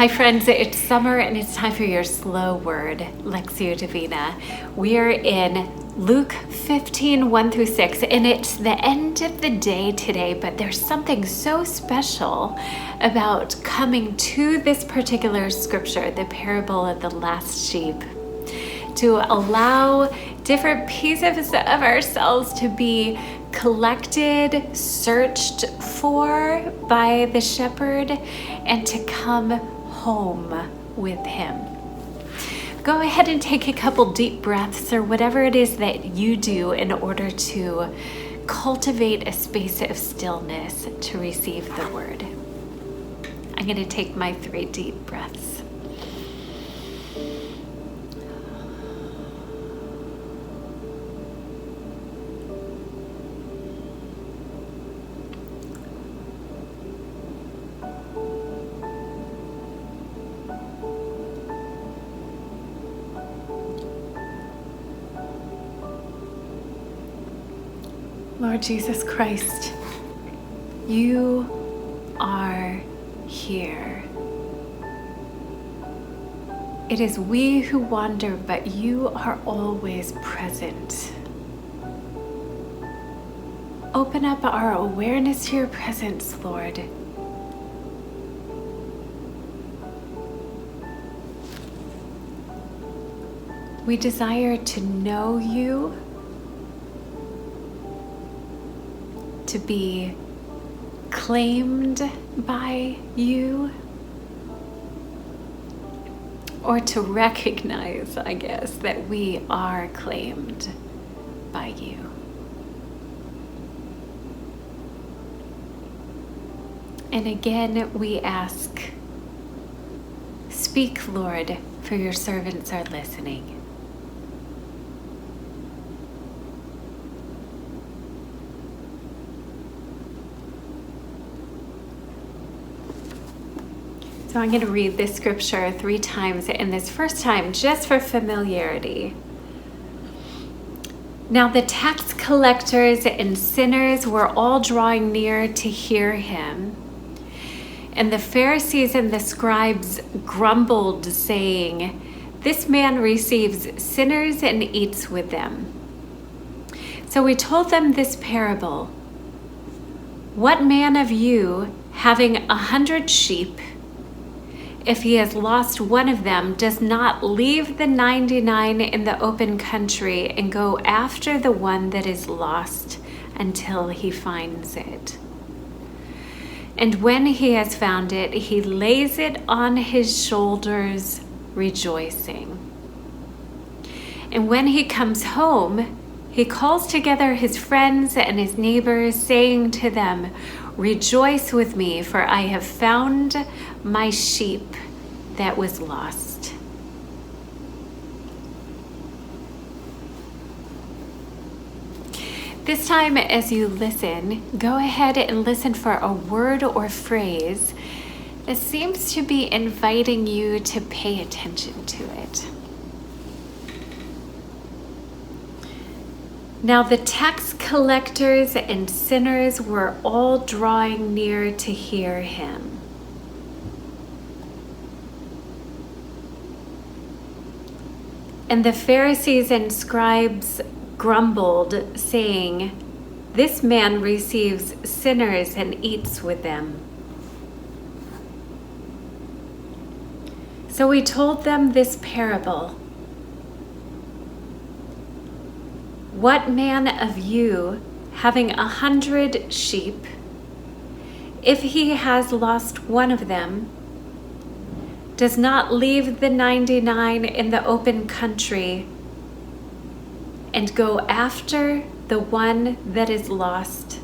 Hi friends, it's summer and it's time for your slow word, Lectio Divina. We're in Luke 15, 1 through 6, and it's the end of the day today, but there's something so special about coming to this particular scripture, the parable of the last sheep, to allow different pieces of ourselves to be collected, searched for by the shepherd, and to come home with him. Go ahead and take a couple deep breaths or whatever it is that you do in order to cultivate a space of stillness to receive the word. I'm going to take my 3 deep breaths. Lord Jesus Christ, you are here. It is we who wander, but you are always present. Open up our awareness to your presence, Lord. We desire to know you, to be claimed by you, or to recognize, I guess, that we are claimed by you. And again, we ask, speak, Lord, for your servants are listening. So I'm going to read this scripture 3 times, and this first time just for familiarity. Now the tax collectors and sinners were all drawing near to hear him. And the Pharisees and the scribes grumbled, saying, "This man receives sinners and eats with them." So he told them this parable. What man of you, having 100 sheep, if he has lost one of them, does not leave the 99 in the open country and go after the one that is lost until he finds it? And when he has found it, he lays it on his shoulders, rejoicing. And when he comes home, he calls together his friends and his neighbors, saying to them, "Rejoice with me, for I have found my sheep that was lost." This time, as you listen, go ahead and listen for a word or phrase that seems to be inviting you to pay attention to it. Now the tax collectors and sinners were all drawing near to hear him. And the Pharisees and scribes grumbled, saying, "This man receives sinners and eats with them." So he told them this parable. What man of you, having 100 sheep, if he has lost one of them, does not leave the 99 in the open country and go after the one that is lost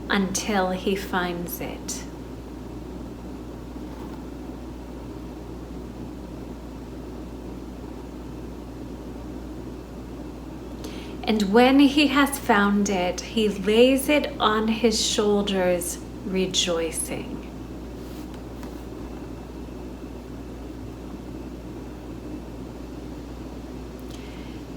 until he finds it? And when he has found it, he lays it on his shoulders, rejoicing.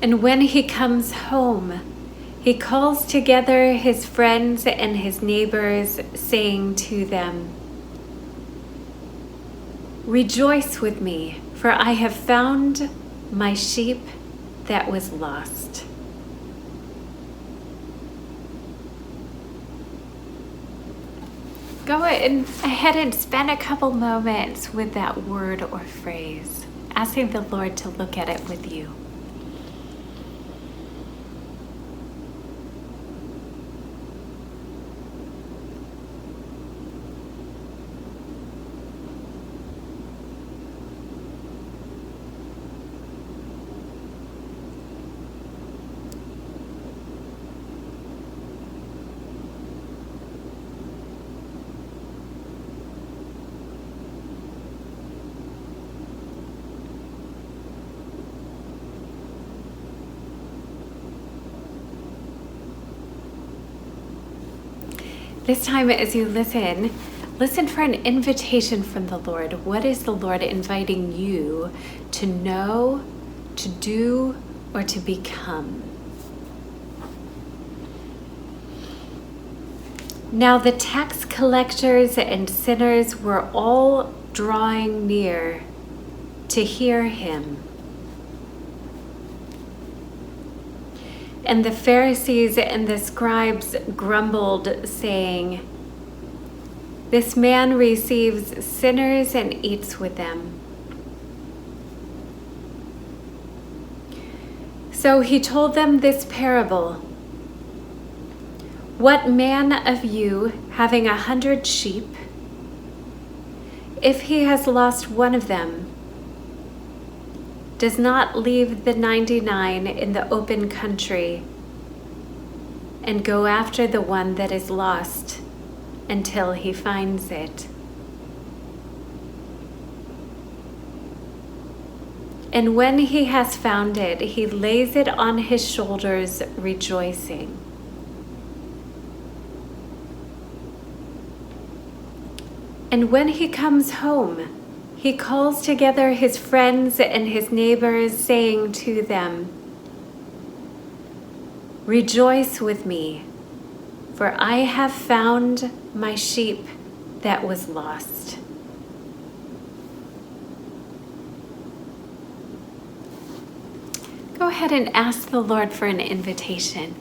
And when he comes home, he calls together his friends and his neighbors, saying to them, Rejoice with me, for I have found my sheep that was lost. Go ahead and spend a couple moments with that word or phrase, asking the Lord to look at it with you. This time, as you listen for an invitation from the Lord. What is the Lord inviting you to know, to do, or to become? Now the tax collectors and sinners were all drawing near to hear him. And the Pharisees and the scribes grumbled, saying, "This man receives sinners and eats with them." So he told them this parable. "What man of you, having 100 sheep, if he has lost one of them, does not leave the 99 in the open country and go after the one that is lost until he finds it? And when he has found it, he lays it on his shoulders, rejoicing. And when he comes home, he calls together his friends and his neighbors, saying to them, 'Rejoice with me, for I have found my sheep that was lost.'" Go ahead and ask the Lord for an invitation.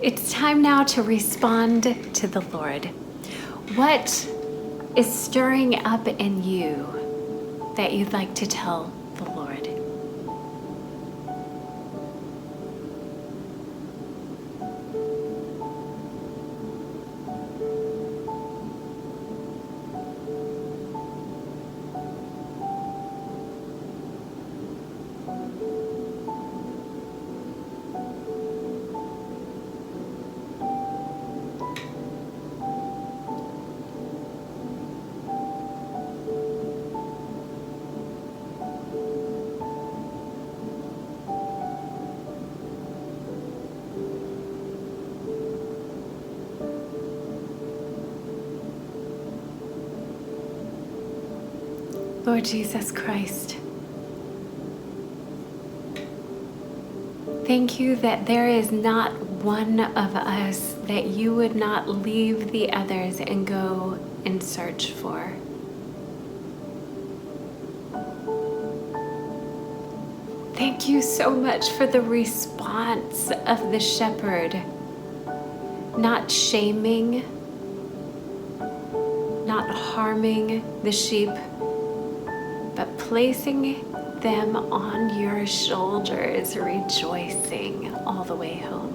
It's time now to respond to the Lord. What is stirring up in you that you'd like to tell the Lord? Lord Jesus Christ, thank you that there is not one of us that you would not leave the others and go and search for. Thank you so much for the response of the shepherd, not shaming, not harming the sheep, but placing them on your shoulders, rejoicing all the way home.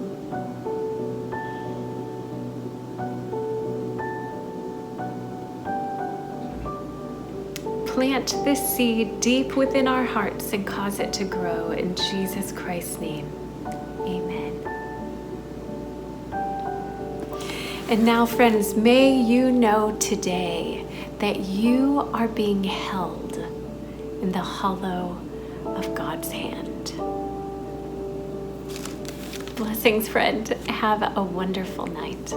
plant this seed deep within our hearts and cause it to grow. In Jesus Christ's name, amen. And now, friends, may you know today that you are being held in the hollow of God's hand. Blessings, friend. Have a wonderful night.